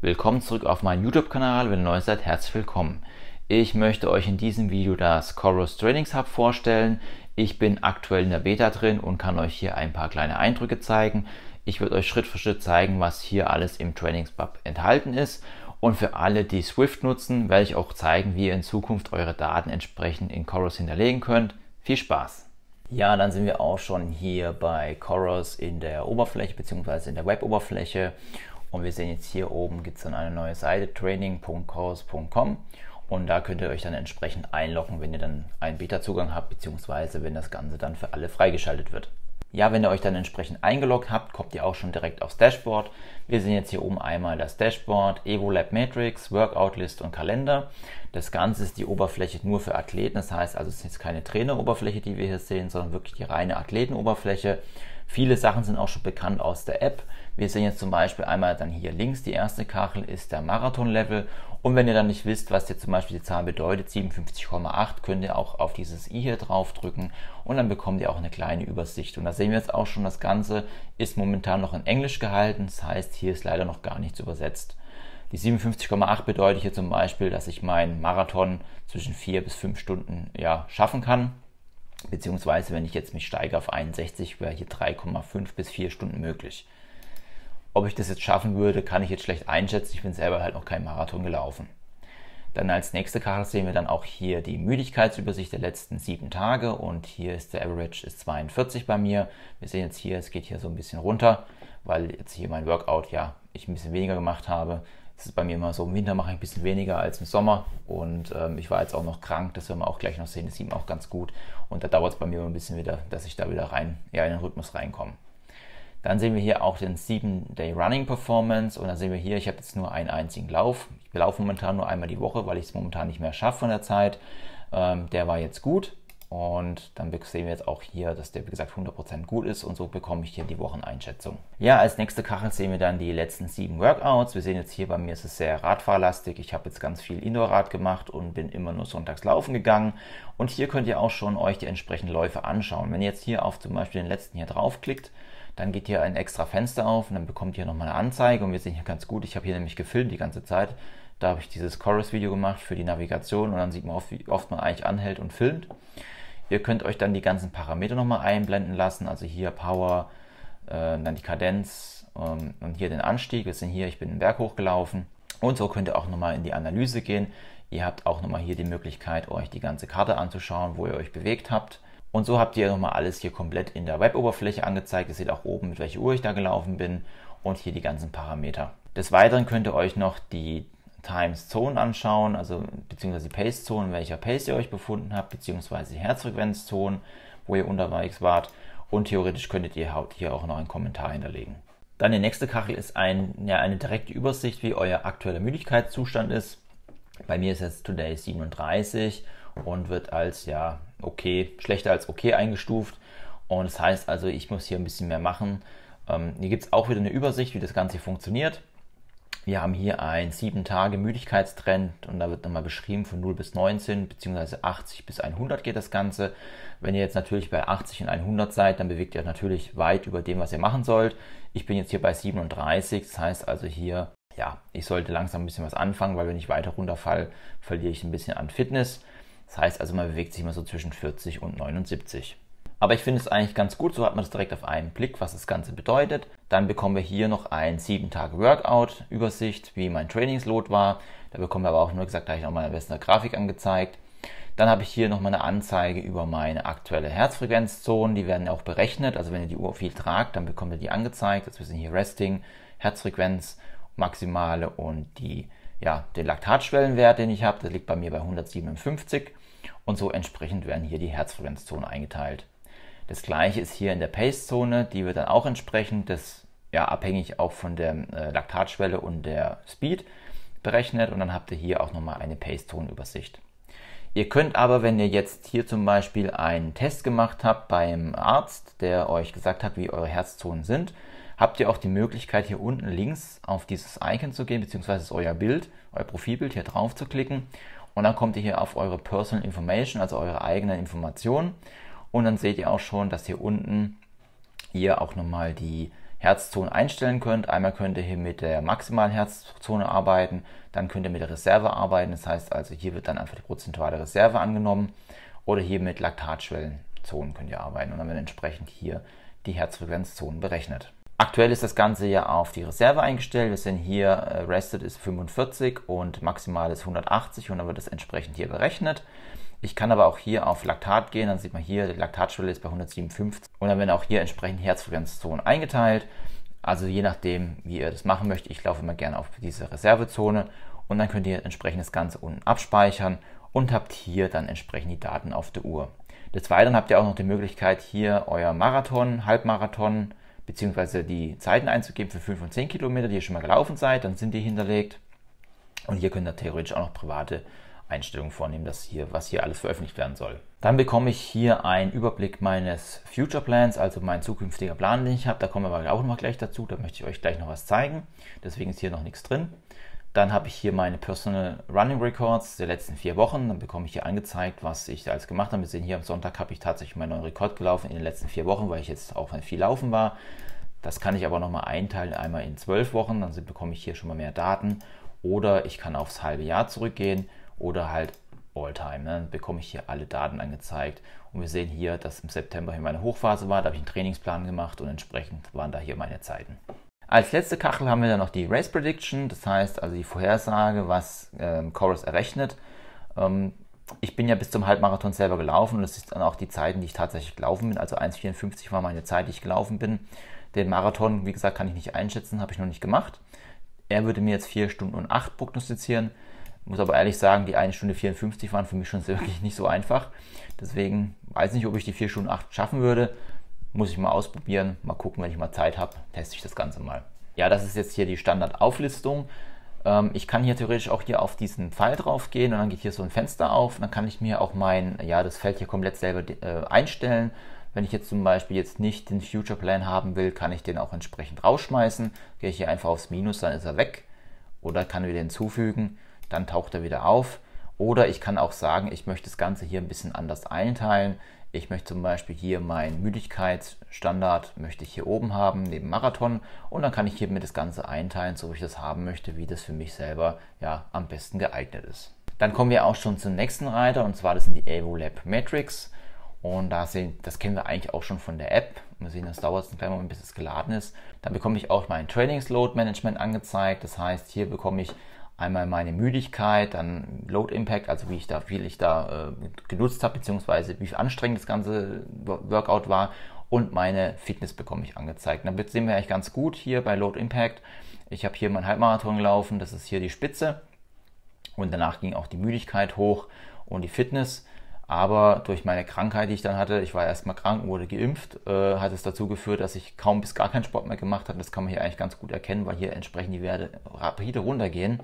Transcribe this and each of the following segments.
Willkommen zurück auf meinem YouTube-Kanal. Wenn ihr neu seid, herzlich willkommen. Ich möchte euch in diesem Video das Coros Trainings Hub vorstellen. Ich bin aktuell in der Beta drin und kann euch hier ein paar kleine Eindrücke zeigen. Ich werde euch Schritt für Schritt zeigen, was hier alles im Trainings Hub enthalten ist. Und für alle, die Swift nutzen, werde ich auch zeigen, wie ihr in Zukunft eure Daten entsprechend in Coros hinterlegen könnt. Viel Spaß! Ja, dann sind wir auch schon hier bei Coros in der Oberfläche bzw. in der Web-Oberfläche. Und wir sehen jetzt hier oben gibt es dann eine neue Seite, training.coros.com, und da könnt ihr euch dann entsprechend einloggen, wenn ihr dann einen Beta-Zugang habt, beziehungsweise wenn das Ganze dann für alle freigeschaltet wird. Ja, wenn ihr euch dann entsprechend eingeloggt habt, kommt ihr auch schon direkt aufs Dashboard. Wir sehen jetzt hier oben einmal das Dashboard, Evolab Matrix, Workout List und Kalender. Das Ganze ist die Oberfläche nur für Athleten, das heißt also es ist jetzt keine Traineroberfläche, die wir hier sehen, sondern wirklich die reine Athletenoberfläche. Viele Sachen sind auch schon bekannt aus der App. Wir sehen jetzt zum Beispiel einmal dann hier links, die erste Kachel ist der Marathon-Level. Und wenn ihr dann nicht wisst, was jetzt zum Beispiel die Zahl bedeutet, 57,8, könnt ihr auch auf dieses i hier drauf drücken und dann bekommt ihr auch eine kleine Übersicht. Und da sehen wir jetzt auch schon, das Ganze ist momentan noch in Englisch gehalten, das heißt, hier ist leider noch gar nichts übersetzt. Die 57,8 bedeutet hier zum Beispiel, dass ich meinen Marathon zwischen 4 bis 5 Stunden schaffen kann. Beziehungsweise wenn ich jetzt mich steige auf 61, wäre hier 3,5 bis 4 Stunden möglich. Ob ich das jetzt schaffen würde, kann ich jetzt schlecht einschätzen. Ich bin selber halt noch kein Marathon gelaufen. Dann als nächste Karte sehen wir dann auch hier die Müdigkeitsübersicht der letzten 7 Tage. Und hier ist der Average ist 42 bei mir. Wir sehen jetzt hier, es geht hier so ein bisschen runter, weil jetzt hier mein Workout, ich ein bisschen weniger gemacht habe. Es ist bei mir immer so, im Winter mache ich ein bisschen weniger als im Sommer. Und ich war jetzt auch noch krank, das werden wir auch gleich noch sehen. Das sieht man auch ganz gut. Und da dauert es bei mir immer ein bisschen wieder, dass ich da wieder in den Rhythmus reinkomme. Dann sehen wir hier auch den 7-Day Running Performance und dann sehen wir hier, ich habe jetzt nur einen einzigen Lauf. Ich laufe momentan nur einmal die Woche, weil ich es momentan nicht mehr schaffe von der Zeit. Der war jetzt gut und dann sehen wir jetzt auch hier, dass der wie gesagt 100% gut ist und so bekomme ich hier die Wocheneinschätzung. Ja, als nächste Kachel sehen wir dann die letzten 7 Workouts. Wir sehen jetzt hier, bei mir ist es sehr radfahrlastig. Ich habe jetzt ganz viel Indoor-Rad gemacht und bin immer nur sonntags laufen gegangen. Und hier könnt ihr auch schon euch die entsprechenden Läufe anschauen. Wenn ihr jetzt hier auf zum Beispiel den letzten hier draufklickt, dann geht hier ein extra Fenster auf und dann bekommt ihr nochmal eine Anzeige und wir sehen hier ganz gut, ich habe hier nämlich gefilmt die ganze Zeit. Da habe ich dieses Coros-Video gemacht für die Navigation und dann sieht man oft, wie oft man eigentlich anhält und filmt. Ihr könnt euch dann die ganzen Parameter nochmal einblenden lassen, also hier Power, dann die Kadenz und hier den Anstieg. Wir sehen hier, ich bin den Berg hochgelaufen und so könnt ihr auch nochmal in die Analyse gehen. Ihr habt auch nochmal hier die Möglichkeit, euch die ganze Karte anzuschauen, wo ihr euch bewegt habt. Und so habt ihr nochmal alles hier komplett in der Web-Oberfläche angezeigt. Ihr seht auch oben, mit welcher Uhr ich da gelaufen bin und hier die ganzen Parameter. Des Weiteren könnt ihr euch noch die Times-Zonen anschauen, also beziehungsweise die Pace-Zonen, welcher Pace ihr euch befunden habt, beziehungsweise die Herzfrequenz-Zonen, wo ihr unterwegs wart. Und theoretisch könntet ihr hier auch noch einen Kommentar hinterlegen. Dann die nächste Kachel ist eine direkte Übersicht, wie euer aktueller Müdigkeitszustand ist. Bei mir ist jetzt Today 37 und wird als okay, schlechter als okay eingestuft. Und das heißt also, ich muss hier ein bisschen mehr machen. Hier gibt es auch wieder eine Übersicht, wie das Ganze funktioniert. Wir haben hier einen 7-Tage-Müdigkeitstrend und da wird nochmal beschrieben von 0 bis 19 bzw. 80 bis 100 geht das Ganze. Wenn ihr jetzt natürlich bei 80 und 100 seid, dann bewegt ihr euch natürlich weit über dem, was ihr machen sollt. Ich bin jetzt hier bei 37, das heißt also hier, ich sollte langsam ein bisschen was anfangen, weil wenn ich weiter runterfalle, verliere ich ein bisschen an Fitness. Das heißt also, man bewegt sich immer so zwischen 40 und 79. Aber ich finde es eigentlich ganz gut, so hat man das direkt auf einen Blick, was das Ganze bedeutet. Dann bekommen wir hier noch ein 7-Tage-Workout-Übersicht, wie mein Trainingsload war. Da bekommen wir aber auch nur gesagt, da habe ich nochmal eine bessere Grafik angezeigt. Dann habe ich hier nochmal eine Anzeige über meine aktuelle Herzfrequenzzone. Die werden auch berechnet. Also wenn ihr die Uhr viel tragt, dann bekommt ihr die angezeigt. Also wir sehen hier Resting, Herzfrequenz, maximale und den Laktatschwellenwert, den ich habe. Das liegt bei mir bei 157. Und so entsprechend werden hier die Herzfrequenzzonen eingeteilt. Das gleiche ist hier in der Pace-Zone, die wird dann auch entsprechend, abhängig auch von der Laktatschwelle und der Speed berechnet und dann habt ihr hier auch nochmal eine Pace-Zone-Übersicht. Ihr könnt aber, wenn ihr jetzt hier zum Beispiel einen Test gemacht habt beim Arzt, der euch gesagt hat, wie eure Herzzonen sind, habt ihr auch die Möglichkeit, hier unten links auf dieses Icon zu gehen, beziehungsweise euer Bild, euer Profilbild hier drauf zu klicken und dann kommt ihr hier auf eure Personal Information, also eure eigenen Informationen. Und dann seht ihr auch schon, dass hier unten auch nochmal die Herzzonen einstellen könnt. Einmal könnt ihr hier mit der maximalen Herzzone arbeiten, dann könnt ihr mit der Reserve arbeiten. Das heißt also, hier wird dann einfach die prozentuale Reserve angenommen. Oder hier mit Laktatschwellenzonen könnt ihr arbeiten und dann werden entsprechend hier die Herzfrequenzzonen berechnet. Aktuell ist das Ganze ja auf die Reserve eingestellt. Wir sehen hier, Rested ist 45 und maximal ist 180 und dann wird das entsprechend hier berechnet. Ich kann aber auch hier auf Laktat gehen, dann sieht man hier, die Laktatschwelle ist bei 157 und dann werden auch hier entsprechend Herzfrequenzzonen eingeteilt. Also je nachdem, wie ihr das machen möchtet, ich laufe immer gerne auf diese Reservezone und dann könnt ihr entsprechend das Ganze unten abspeichern und habt hier dann entsprechend die Daten auf der Uhr. Des Weiteren habt ihr auch noch die Möglichkeit, hier euer Marathon, Halbmarathon bzw. die Zeiten einzugeben für 5 und 10 Kilometer, die ihr schon mal gelaufen seid, dann sind die hinterlegt und hier könnt ihr theoretisch auch noch private Einstellungen vornehmen, was hier alles veröffentlicht werden soll. Dann bekomme ich hier einen Überblick meines Future Plans, also mein zukünftiger Plan, den ich habe. Da kommen wir aber auch noch gleich dazu, da möchte ich euch gleich noch was zeigen. Deswegen ist hier noch nichts drin. Dann habe ich hier meine Personal Running Records der letzten 4 Wochen. Dann bekomme ich hier angezeigt, was ich da alles gemacht habe. Wir sehen hier am Sonntag habe ich tatsächlich meinen neuen Rekord gelaufen in den letzten 4 Wochen, weil ich jetzt auch viel laufen war. Das kann ich aber nochmal einteilen, einmal in 12 Wochen. Dann bekomme ich hier schon mal mehr Daten. Oder ich kann aufs halbe Jahr zurückgehen. Oder halt All-Time. Dann bekomme ich hier alle Daten angezeigt. Und wir sehen hier, dass im September hier meine Hochphase war. Da habe ich einen Trainingsplan gemacht und entsprechend waren da hier meine Zeiten. Als letzte Kachel haben wir dann noch die Race Prediction. Das heißt also die Vorhersage, was Coros errechnet. Ich bin ja bis zum Halbmarathon selber gelaufen und das ist dann auch die Zeiten, die ich tatsächlich gelaufen bin. Also 1,54 war meine Zeit, die ich gelaufen bin. Den Marathon, wie gesagt, kann ich nicht einschätzen, habe ich noch nicht gemacht. Er würde mir jetzt 4 Stunden und 8 prognostizieren. Muss aber ehrlich sagen, die 1 Stunde 54 waren für mich schon wirklich nicht so einfach. Deswegen weiß ich nicht, ob ich die 4 Stunden 8 schaffen würde. Muss ich mal ausprobieren. Mal gucken, wenn ich mal Zeit habe, teste ich das Ganze mal. Ja, das ist jetzt hier die Standardauflistung. Ich kann hier theoretisch auch hier auf diesen Pfeil drauf gehen und dann geht hier so ein Fenster auf. Und dann kann ich mir auch das Feld hier komplett selber einstellen. Wenn ich jetzt zum Beispiel jetzt nicht den Future Plan haben will, kann ich den auch entsprechend rausschmeißen. Gehe ich hier einfach aufs Minus, dann ist er weg. Oder kann wieder hinzufügen. Dann taucht er wieder auf. Oder ich kann auch sagen, ich möchte das Ganze hier ein bisschen anders einteilen. Ich möchte zum Beispiel hier meinen Müdigkeitsstandard möchte ich hier oben haben, neben Marathon. Und dann kann ich hier mir das Ganze einteilen, so wie ich das haben möchte, wie das für mich selber ja am besten geeignet ist. Dann kommen wir auch schon zum nächsten Reiter und zwar das sind die Evolab Metrics. Und das kennen wir eigentlich auch schon von der App. Wir sehen, das dauert einen kleinen Moment, bis es geladen ist. Dann bekomme ich auch mein Trainingsload Management angezeigt. Das heißt, hier bekomme ich einmal meine Müdigkeit, dann Load Impact, also wie viel ich da genutzt habe, beziehungsweise wie anstrengend das ganze Workout war und meine Fitness bekomme ich angezeigt. Damit sehen wir eigentlich ganz gut hier bei Load Impact. Ich habe hier meinen Halbmarathon gelaufen, das ist hier die Spitze und danach ging auch die Müdigkeit hoch und die Fitness. Aber durch meine Krankheit, die ich dann hatte, ich war erstmal krank, wurde geimpft, hat es dazu geführt, dass ich kaum bis gar keinen Sport mehr gemacht habe. Das kann man hier eigentlich ganz gut erkennen, weil hier entsprechend die Werte rapide runtergehen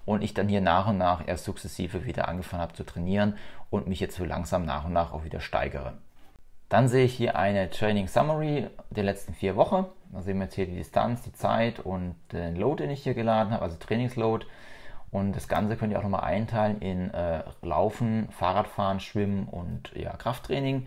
und ich dann hier nach und nach erst sukzessive wieder angefangen habe zu trainieren und mich jetzt so langsam nach und nach auch wieder steigere. Dann sehe ich hier eine Training Summary der letzten 4 Wochen. Da sehen wir jetzt hier die Distanz, die Zeit und den Load, den ich hier geladen habe, also Trainingsload. Und das Ganze könnt ihr auch nochmal einteilen in Laufen, Fahrradfahren, Schwimmen und Krafttraining.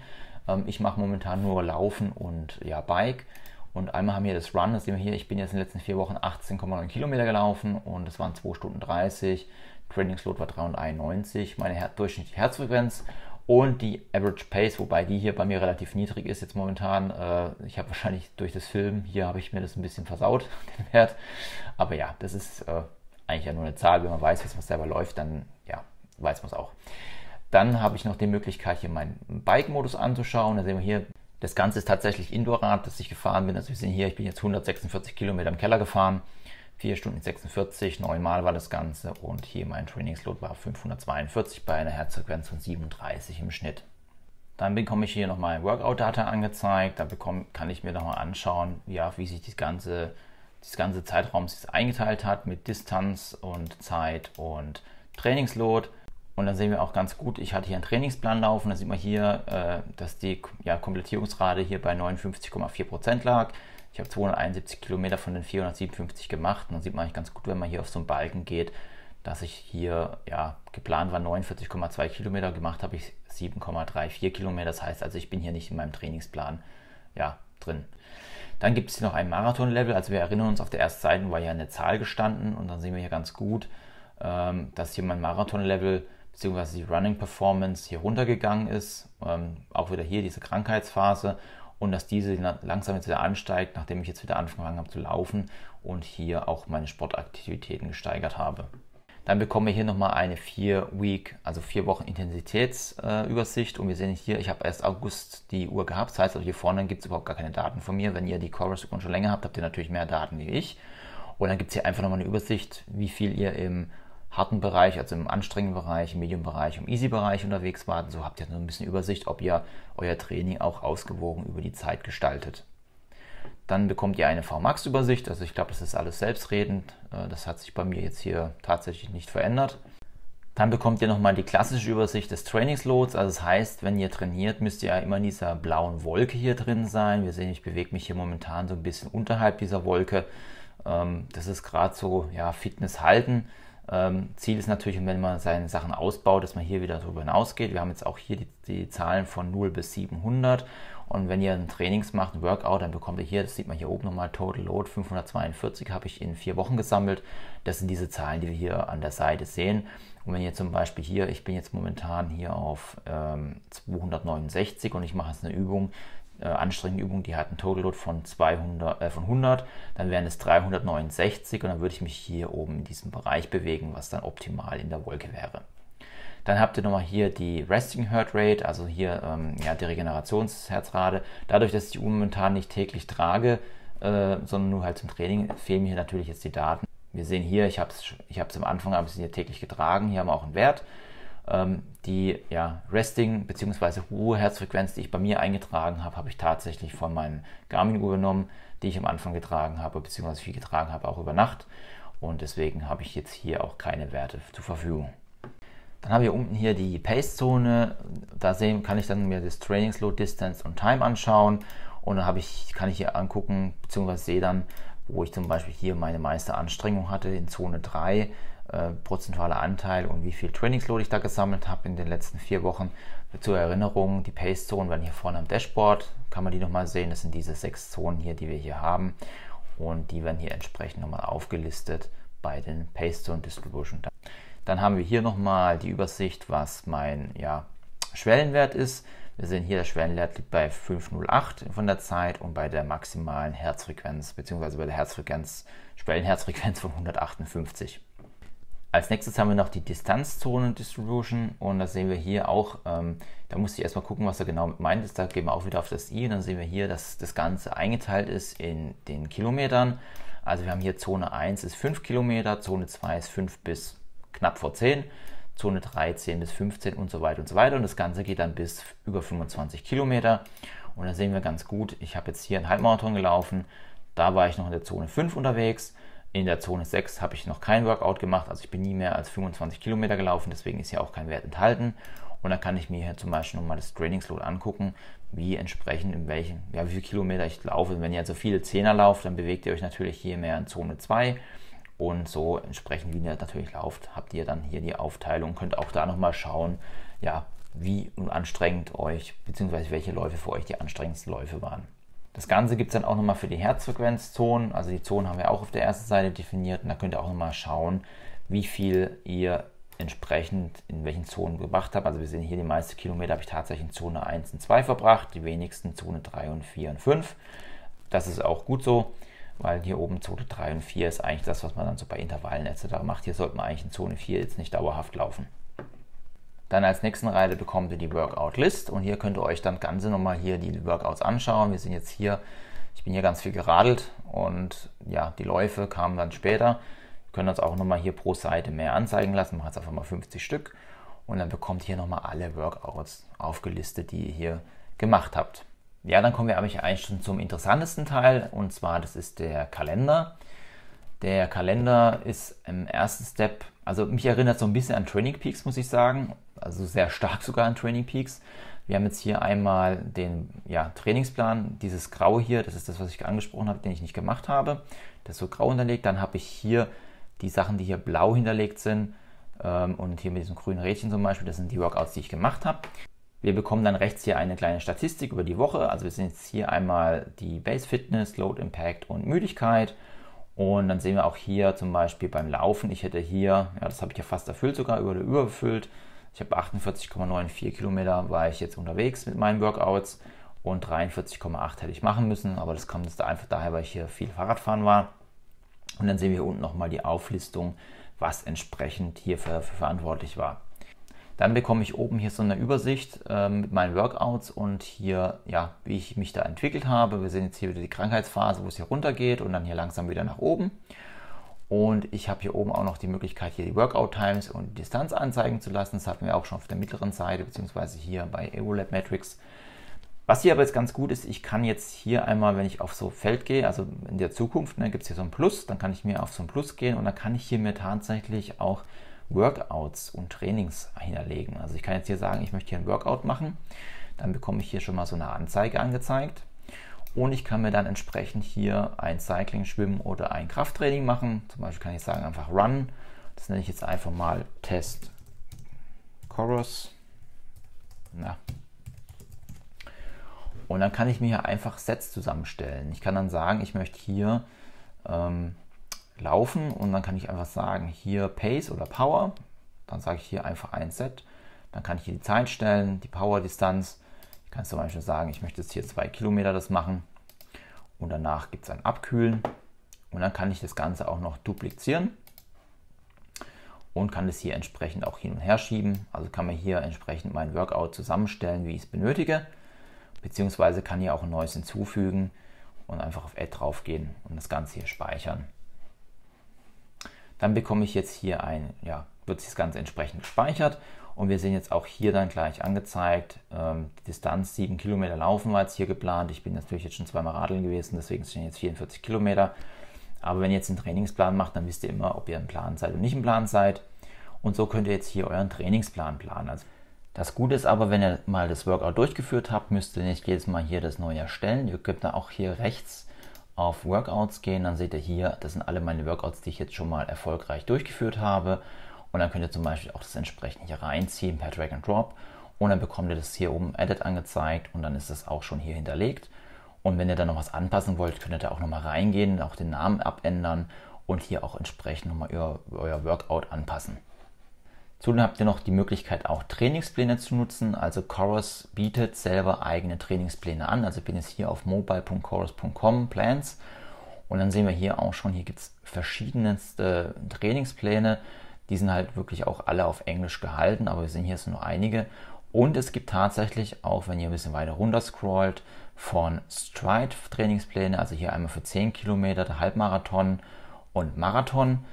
Ich mache momentan nur Laufen und Bike. Und einmal haben wir das Run, das sehen wir hier. Ich bin jetzt in den letzten 4 Wochen 18,9 Kilometer gelaufen und das waren 2 Stunden 30. Trainingsload war 391, meine durchschnittliche Herzfrequenz und die Average Pace, wobei die hier bei mir relativ niedrig ist jetzt momentan. Ich habe wahrscheinlich durch das Filmen, hier habe ich mir das ein bisschen versaut, den Wert. Aber ja, das ist eigentlich ja nur eine Zahl, wenn man weiß, was selber läuft, dann weiß man es auch. Dann habe ich noch die Möglichkeit, hier meinen Bike-Modus anzuschauen. Da sehen wir hier, das Ganze ist tatsächlich Indoor-Rad, das ich gefahren bin. Also wir sehen hier, ich bin jetzt 146 Kilometer im Keller gefahren, 4 Stunden 46, 9 Mal war das Ganze und hier mein Trainingsload war 542 bei einer Herzfrequenz von 37 im Schnitt. Dann bekomme ich hier nochmal Workout-Data angezeigt, da kann ich mir nochmal anschauen, wie sich das ganze Zeitraum sich eingeteilt hat mit Distanz und Zeit und Trainingsload. Und dann sehen wir auch ganz gut, ich hatte hier einen Trainingsplan laufen, da sieht man hier, dass die Komplettierungsrate hier bei 59,4% lag. Ich habe 271 Kilometer von den 457 gemacht und dann sieht man eigentlich ganz gut, wenn man hier auf so einen Balken geht, dass ich hier, geplant war 49,2 Kilometer, gemacht habe ich 7,34 Kilometer. Das heißt also, ich bin hier nicht in meinem Trainingsplan drin. Dann gibt es hier noch ein Marathon-Level, also wir erinnern uns, auf der ersten Seite war ja eine Zahl gestanden und dann sehen wir hier ganz gut, dass hier mein Marathon-Level bzw. die Running Performance hier runtergegangen ist, auch wieder hier diese Krankheitsphase, und dass diese langsam jetzt wieder ansteigt, nachdem ich jetzt wieder angefangen habe zu laufen und hier auch meine Sportaktivitäten gesteigert habe. Dann bekommen wir hier nochmal eine 4 Wochen Intensitätsübersicht und wir sehen hier, ich habe erst August die Uhr gehabt, das heißt, also hier vorne gibt es überhaupt gar keine Daten von mir. Wenn ihr die Chorus-Uhr schon länger habt, habt ihr natürlich mehr Daten wie ich. Und dann gibt es hier einfach nochmal eine Übersicht, wie viel ihr im harten Bereich, also im anstrengenden Bereich, im Medium-Bereich, im Easy-Bereich unterwegs wart. So habt ihr so ein bisschen Übersicht, ob ihr euer Training auch ausgewogen über die Zeit gestaltet. Dann bekommt ihr eine VMAX-Übersicht, also ich glaube, das ist alles selbstredend. Das hat sich bei mir jetzt hier tatsächlich nicht verändert. Dann bekommt ihr nochmal die klassische Übersicht des Trainingsloads, also das heißt, wenn ihr trainiert, müsst ihr ja immer in dieser blauen Wolke hier drin sein. Wir sehen, ich bewege mich hier momentan so ein bisschen unterhalb dieser Wolke. Das ist gerade so, ja, Fitness halten. Ziel ist natürlich, wenn man seine Sachen ausbaut, dass man hier wieder darüber hinausgeht. Wir haben jetzt auch hier die Zahlen von 0 bis 700 und wenn ihr ein Trainings macht, ein Workout, dann bekommt ihr hier, das sieht man hier oben nochmal, Total Load 542 habe ich in 4 Wochen gesammelt. Das sind diese Zahlen, die wir hier an der Seite sehen. Und wenn ihr zum Beispiel hier, ich bin jetzt momentan hier auf 269 und ich mache jetzt eine Übung, anstrengende Übung, die hat einen Total Load von 100, dann wären es 369 und dann würde ich mich hier oben in diesem Bereich bewegen, was dann optimal in der Wolke wäre. Dann habt ihr nochmal hier die Resting Heart Rate, also hier ja, die Regenerationsherzrate. Dadurch, dass ich die Uhr momentan nicht täglich trage, sondern nur halt zum Training, fehlen mir hier natürlich jetzt die Daten. Wir sehen hier, ich habe es am Anfang hier täglich getragen, hier haben wir auch einen Wert. Die Resting bzw. Ruheherzfrequenz, die ich bei mir eingetragen habe, habe ich tatsächlich von meinen Garmin-Uhr genommen, die ich am Anfang getragen habe, beziehungsweise viel getragen habe, auch über Nacht. Und deswegen habe ich jetzt hier auch keine Werte zur Verfügung. Dann habe ich hier unten hier die Pace-Zone. Da kann ich dann mir das Trainingsload, Distance und Time anschauen. Und dann kann ich hier angucken, beziehungsweise sehe dann, wo ich zum Beispiel hier meine meiste Anstrengung hatte in Zone 3, prozentualer Anteil und wie viel Trainingsload ich da gesammelt habe in den letzten 4 Wochen. Zur Erinnerung, die Pace-Zonen werden hier vorne am Dashboard, kann man die nochmal sehen. Das sind diese 6 Zonen hier, die wir hier haben. Und die werden hier entsprechend nochmal aufgelistet bei den Pace-Zone Distribution. Dann haben wir hier nochmal die Übersicht, was mein Schwellenwert ist. Wir sehen hier, der Schwellenwert liegt bei 508 von der Zeit und bei der maximalen Herzfrequenz, beziehungsweise bei der Schwellenherzfrequenz von 158. Als nächstes haben wir noch die Distanzzonen-Distribution und da sehen wir hier auch, da musste ich erstmal gucken, was er genau meint ist. Da gehen wir auch wieder auf das I und dann sehen wir hier, dass das Ganze eingeteilt ist in den Kilometern. Also wir haben hier Zone 1 ist 5 Kilometer, Zone 2 ist 5 bis knapp vor 10, Zone 3 10 bis 15 und so weiter und so weiter. Und das Ganze geht dann bis über 25 Kilometer. Und da sehen wir ganz gut, ich habe jetzt hier einen Halbmarathon gelaufen, da war ich noch in der Zone 5 unterwegs. In der Zone 6 habe ich noch kein Workout gemacht, also ich bin nie mehr als 25 Kilometer gelaufen, deswegen ist hier auch kein Wert enthalten. Und dann kann ich mir hier zum Beispiel nochmal das Trainingsload angucken, wie entsprechend wie viele Kilometer ich laufe. Wenn ihr also viele 10er lauft, dann bewegt ihr euch natürlich hier mehr in Zone 2. Und so entsprechend, wie ihr natürlich lauft, habt ihr dann hier die Aufteilung. Könnt auch da nochmal schauen, ja, wie anstrengend euch, beziehungsweise welche Läufe für euch die anstrengendsten Läufe waren. Das Ganze gibt es dann auch nochmal für die Herzfrequenzzonen. Also die Zonen haben wir auch auf der ersten Seite definiert. Und da könnt ihr auch nochmal schauen, wie viel ihr entsprechend in welchen Zonen gebracht habt. Also wir sehen hier, die meisten Kilometer habe ich tatsächlich in Zone 1 und 2 verbracht, die wenigsten Zone 3 und 4 und 5. Das ist auch gut so, weil hier oben Zone 3 und 4 ist eigentlich das, was man dann so bei Intervallen etc. macht. Hier sollte man eigentlich in Zone 4 jetzt nicht dauerhaft laufen. Dann als nächsten Reiter bekommt ihr die Workout-List und hier könnt ihr euch dann Ganze nochmal hier die Workouts anschauen. Wir sind jetzt hier, ich bin hier ganz viel geradelt und ja, die Läufe kamen dann später. Wir können uns auch nochmal hier pro Seite mehr anzeigen lassen, machen jetzt einfach mal 50 Stück und dann bekommt ihr hier nochmal alle Workouts aufgelistet, die ihr hier gemacht habt. Ja, dann kommen wir eigentlich schon zum interessantesten Teil und zwar das ist der Kalender. Der Kalender ist im ersten Step, also mich erinnert so ein bisschen an Training Peaks, muss ich sagen, also sehr stark sogar an Training Peaks. Wir haben jetzt hier einmal den Trainingsplan, dieses Graue hier, das ist das, was ich angesprochen habe, den ich nicht gemacht habe. Das ist so grau hinterlegt. Dann habe ich hier die Sachen, die hier blau hinterlegt sind und hier mit diesem grünen Rädchen zum Beispiel, das sind die Workouts, die ich gemacht habe. Wir bekommen dann rechts hier eine kleine Statistik über die Woche. Also wir sehen jetzt hier einmal die Base Fitness, Load Impact und Müdigkeit. Und dann sehen wir auch hier zum Beispiel beim Laufen, ich hätte hier, ja, das habe ich ja fast erfüllt sogar, überbefüllt. Ich habe 48,94 Kilometer war ich jetzt unterwegs mit meinen Workouts und 43,8 hätte ich machen müssen, aber das kommt jetzt einfach daher, weil ich hier viel Fahrradfahren war. Und dann sehen wir hier unten nochmal die Auflistung, was entsprechend hierfür verantwortlich war. Dann bekomme ich oben hier so eine Übersicht mit meinen Workouts und hier, ja, wie ich mich da entwickelt habe. Wir sehen jetzt hier wieder die Krankheitsphase, wo es hier runter geht und dann hier langsam wieder nach oben. Und ich habe hier oben auch noch die Möglichkeit, hier die Workout Times und die Distanz anzeigen zu lassen. Das hatten wir auch schon auf der mittleren Seite, beziehungsweise hier bei Aerolab Metrics. Was hier aber jetzt ganz gut ist, ich kann jetzt hier einmal, wenn ich auf so Feld gehe, also in der Zukunft, ne, gibt es hier so ein Plus, dann kann ich mir auf so ein Plus gehen und dann kann ich hier mir tatsächlich auch Workouts und Trainings hinterlegen. Also ich kann jetzt hier sagen, ich möchte hier ein Workout machen, dann bekomme ich hier schon mal so eine Anzeige angezeigt und ich kann mir dann entsprechend hier ein Cycling, Schwimmen oder ein Krafttraining machen. Zum Beispiel kann ich sagen einfach Run, das nenne ich jetzt einfach mal Test Chorus. Ja. Und dann kann ich mir hier einfach Sets zusammenstellen. Ich kann dann sagen, ich möchte hier laufen und dann kann ich einfach sagen, hier Pace oder Power. Dann sage ich hier einfach ein Set. Dann kann ich hier die Zeit stellen, die Power-Distanz. Ich kann zum Beispiel sagen, ich möchte jetzt hier 2 Kilometer das machen. Und danach gibt es ein Abkühlen. Und dann kann ich das Ganze auch noch duplizieren. Und kann das hier entsprechend auch hin und her schieben. Also kann man hier entsprechend mein Workout zusammenstellen, wie ich es benötige. Beziehungsweise kann hier auch ein neues hinzufügen und einfach auf Add drauf gehen und das Ganze hier speichern. Dann bekomme ich jetzt hier wird sich das Ganze entsprechend gespeichert und wir sehen jetzt auch hier dann gleich angezeigt, die Distanz 7 Kilometer laufen war jetzt hier geplant. Ich bin natürlich jetzt schon zweimal radeln gewesen, deswegen sind jetzt 44 Kilometer. Aber wenn ihr jetzt einen Trainingsplan macht, dann wisst ihr immer, ob ihr im Plan seid oder nicht im Plan seid. Und so könnt ihr jetzt hier euren Trainingsplan planen. Also das Gute ist aber, wenn ihr mal das Workout durchgeführt habt, müsst ihr nicht jedes Mal hier das neu erstellen. Ihr könnt dann auch hier rechts auf Workouts gehen, dann seht ihr hier, das sind alle meine Workouts, die ich jetzt schon mal erfolgreich durchgeführt habe. Und dann könnt ihr zum Beispiel auch das entsprechend hier reinziehen per Drag and Drop. Und dann bekommt ihr das hier oben Edit angezeigt und dann ist das auch schon hier hinterlegt. Und wenn ihr dann noch was anpassen wollt, könnt ihr da auch nochmal reingehen, auch den Namen abändern und hier auch entsprechend nochmal euer Workout anpassen. Zudem habt ihr noch die Möglichkeit, auch Trainingspläne zu nutzen. Also Chorus bietet selber eigene Trainingspläne an. Also ich bin jetzt hier auf mobile.chorus.com Plans und dann sehen wir hier auch schon, hier gibt es verschiedenste Trainingspläne. Die sind halt wirklich auch alle auf Englisch gehalten, aber wir sehen hier sind nur einige. Und es gibt tatsächlich auch, wenn ihr ein bisschen weiter runter scrollt, von Stride Trainingspläne, also hier einmal für 10 Kilometer, der Halbmarathon und Marathon.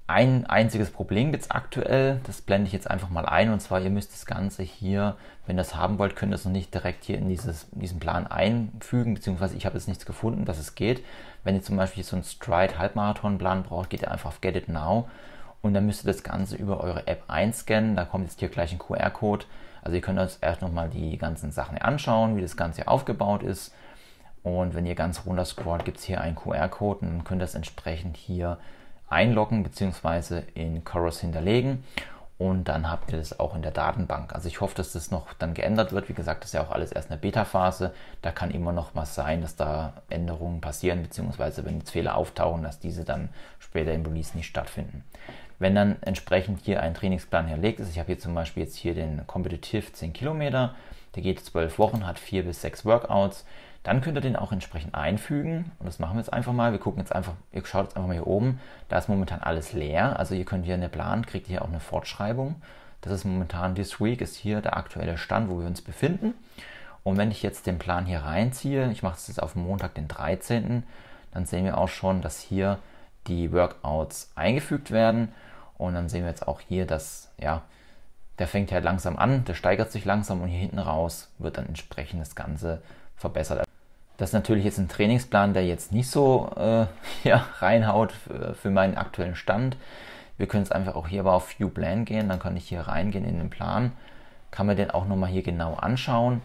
Ein einziges Problem gibt es aktuell, das blende ich jetzt einfach mal ein, und zwar ihr müsst das Ganze hier, wenn ihr das haben wollt, könnt ihr es noch nicht direkt hier in diesen Plan einfügen, beziehungsweise ich habe jetzt nichts gefunden, dass es geht. Wenn ihr zum Beispiel so einen Stride Halbmarathon-Plan braucht, geht ihr einfach auf Get It Now und dann müsst ihr das Ganze über eure App einscannen, da kommt jetzt hier gleich ein QR-Code, also ihr könnt euch erst nochmal die ganzen Sachen anschauen, wie das Ganze hier aufgebaut ist, und wenn ihr ganz runter scrollt, gibt es hier einen QR-Code und dann könnt ihr es entsprechend hier einloggen bzw. in Chorus hinterlegen und dann habt ihr das auch in der Datenbank. Also ich hoffe, dass das noch dann geändert wird. Wie gesagt, das ist ja auch alles erst eine Beta-Phase. Da kann immer noch was sein, dass da Änderungen passieren, beziehungsweise wenn jetzt Fehler auftauchen, dass diese dann später im Release nicht stattfinden. Wenn dann entsprechend hier ein Trainingsplan hinterlegt ist, ich habe hier zum Beispiel jetzt hier den Competitive 10 Kilometer, der geht 12 Wochen, hat 4 bis 6 Workouts, dann könnt ihr den auch entsprechend einfügen und das machen wir jetzt einfach mal. Wir gucken jetzt einfach, ihr schaut jetzt einfach mal hier oben, da ist momentan alles leer, also ihr könnt hier eine Plan, kriegt ihr hier auch eine Fortschreibung. Das ist momentan, this week ist hier der aktuelle Stand, wo wir uns befinden. Und wenn ich jetzt den Plan hier reinziehe, ich mache es jetzt auf Montag, den 13., dann sehen wir auch schon, dass hier die Workouts eingefügt werden. Und dann sehen wir jetzt auch hier, dass, ja, der fängt halt langsam an, der steigert sich langsam und hier hinten raus wird dann entsprechend das Ganze verbessert. Das ist natürlich jetzt ein Trainingsplan, der jetzt nicht so reinhaut für meinen aktuellen Stand. Wir können jetzt einfach auch hier aber auf View Plan gehen, dann kann ich hier reingehen in den Plan, kann mir den auch nochmal hier genau anschauen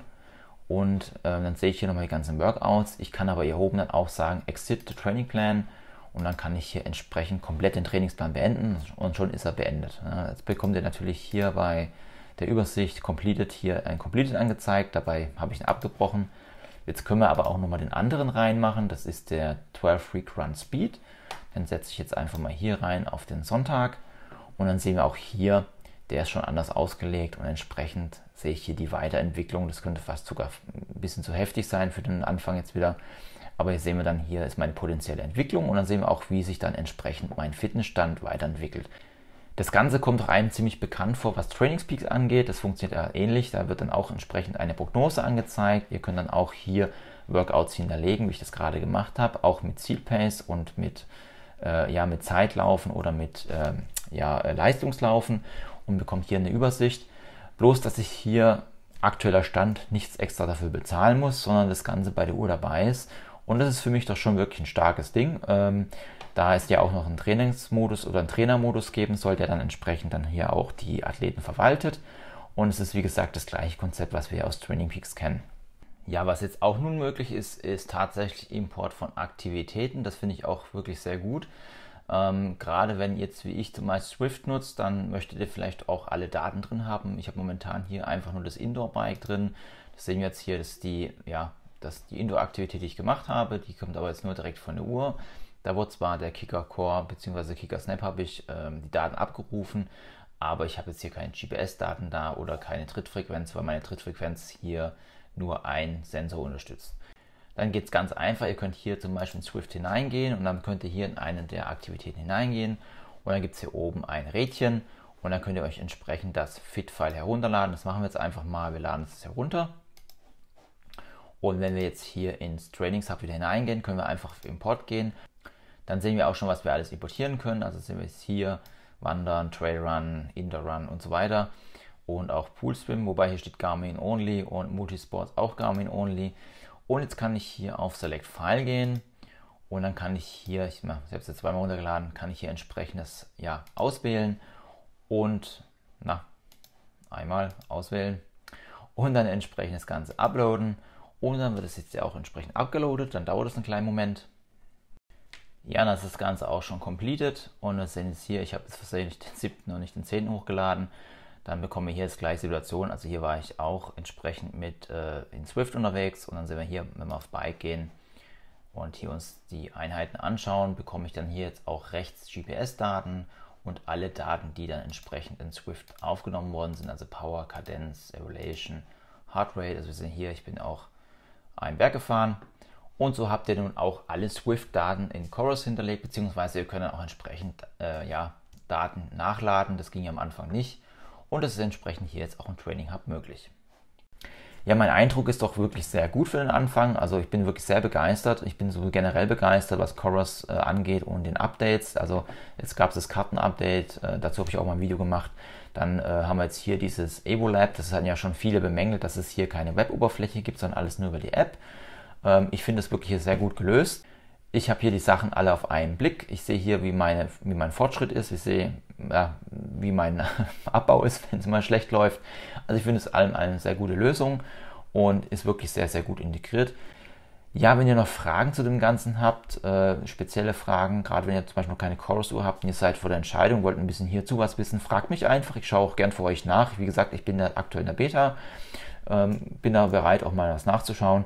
und dann sehe ich hier nochmal die ganzen Workouts. Ich kann aber hier oben dann auch sagen Exit the Training Plan und dann kann ich hier entsprechend komplett den Trainingsplan beenden und schon ist er beendet. Jetzt bekommt ihr natürlich hier bei der Übersicht Completed hier ein Completed angezeigt. Dabei habe ich ihn abgebrochen. Jetzt können wir aber auch nochmal den anderen reinmachen. Das ist der 12 Week Run Speed. Den setze ich jetzt einfach mal hier rein auf den Sonntag. Und dann sehen wir auch hier, der ist schon anders ausgelegt und entsprechend sehe ich hier die Weiterentwicklung. Das könnte fast sogar ein bisschen zu heftig sein für den Anfang jetzt wieder. Aber hier sehen wir dann, hier ist meine potenzielle Entwicklung und dann sehen wir auch, wie sich dann entsprechend mein Fitnessstand weiterentwickelt. Das Ganze kommt auch einem ziemlich bekannt vor, was Trainingspeaks angeht. Das funktioniert ja ähnlich. Da wird dann auch entsprechend eine Prognose angezeigt. Ihr könnt dann auch hier Workouts hinterlegen, wie ich das gerade gemacht habe, auch mit Zielpace und mit Zeitlaufen oder mit Leistungslaufen und bekommt hier eine Übersicht. Bloß, dass ich hier aktueller Stand nichts extra dafür bezahlen muss, sondern das Ganze bei der Uhr dabei ist. Und das ist für mich doch schon wirklich ein starkes Ding. Da es ja auch noch einen Trainingsmodus oder einen Trainermodus geben soll, der dann entsprechend dann hier auch die Athleten verwaltet. Und es ist wie gesagt das gleiche Konzept, was wir aus Training Peaks kennen. Ja, was jetzt auch nun möglich ist, ist tatsächlich Import von Aktivitäten. Das finde ich auch wirklich sehr gut. Gerade wenn jetzt wie ich zum Beispiel Swift nutzt, dann möchtet ihr vielleicht auch alle Daten drin haben. Ich habe momentan hier einfach nur das Indoor-Bike drin. Das sehen wir jetzt hier, das ist die Indoor-Aktivität, die ich gemacht habe. Die kommt aber jetzt nur direkt von der Uhr. Da wurde zwar der Kicker Core bzw. Kicker Snap habe ich die Daten abgerufen, aber ich habe jetzt hier keine GPS-Daten da oder keine Trittfrequenz, weil meine Trittfrequenz hier nur ein Sensor unterstützt. Dann geht es ganz einfach, ihr könnt hier zum Beispiel in Swift hineingehen und dann könnt ihr hier in eine der Aktivitäten hineingehen und dann gibt es hier oben ein Rädchen und dann könnt ihr euch entsprechend das Fit-File herunterladen. Das machen wir jetzt einfach mal, wir laden es herunter. Und wenn wir jetzt hier ins Trainings Hub wieder hineingehen, können wir einfach auf Import gehen. Dann sehen wir auch schon, was wir alles importieren können. Also sehen wir jetzt hier Wandern, Trailrun, Indoor Run und so weiter. Und auch Pool Swim, wobei hier steht Garmin Only und Multisports auch Garmin Only. Und jetzt kann ich hier auf Select File gehen und dann kann ich hier, ich habe es jetzt zweimal runtergeladen, kann ich hier entsprechendes auswählen und einmal auswählen und dann entsprechend das Ganze uploaden. Und dann wird es jetzt ja auch entsprechend abgeloadet, dann dauert es einen kleinen Moment. Ja, dann ist das Ganze auch schon completed und das sehen jetzt hier, ich habe jetzt versehentlich den 7. und nicht den 10. hochgeladen. Dann bekommen wir hier jetzt gleich Situation, also hier war ich auch entsprechend mit in Swift unterwegs und dann sehen wir hier, wenn wir auf Bike gehen und hier uns die Einheiten anschauen, bekomme ich dann hier jetzt auch rechts GPS-Daten und alle Daten, die dann entsprechend in Swift aufgenommen worden sind, also Power, Kadenz, Elevation, Heart Rate, also wir sehen hier, ich bin auch einen Berg gefahren und so habt ihr nun auch alle Swift-Daten in Chorus hinterlegt, beziehungsweise ihr könnt auch entsprechend Daten nachladen, das ging ja am Anfang nicht. Und das ist entsprechend hier jetzt auch im Training Hub möglich. Ja, mein Eindruck ist doch wirklich sehr gut für den Anfang. Also ich bin wirklich sehr begeistert. Ich bin so generell begeistert, was Chorus angeht und den Updates. Also jetzt gab es das Karten-Update, dazu habe ich auch mal ein Video gemacht. Dann haben wir jetzt hier dieses Evolab. Das hatten ja schon viele bemängelt, dass es hier keine Web-Oberfläche gibt, sondern alles nur über die App. Ich finde es wirklich hier sehr gut gelöst. Ich habe hier die Sachen alle auf einen Blick. Ich sehe hier, wie mein Fortschritt ist. Ich sehe, wie mein Abbau ist, wenn es mal schlecht läuft. Also ich finde es allem eine sehr gute Lösung und ist wirklich sehr, sehr gut integriert. Ja, wenn ihr noch Fragen zu dem Ganzen habt, spezielle Fragen, gerade wenn ihr zum Beispiel noch keine Chorus-Uhr habt und ihr seid vor der Entscheidung, wollt ein bisschen hierzu was wissen, fragt mich einfach. Ich schaue auch gern für euch nach. Wie gesagt, ich bin da aktuell in der Beta, bin da bereit, auch mal was nachzuschauen.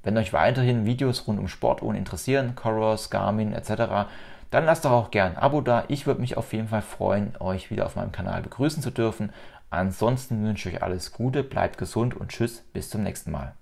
Wenn euch weiterhin Videos rund um Sportuhren interessieren, Chorus, Garmin etc., dann lasst doch auch gerne ein Abo da. Ich würde mich auf jeden Fall freuen, euch wieder auf meinem Kanal begrüßen zu dürfen. Ansonsten wünsche ich euch alles Gute, bleibt gesund und tschüss, bis zum nächsten Mal.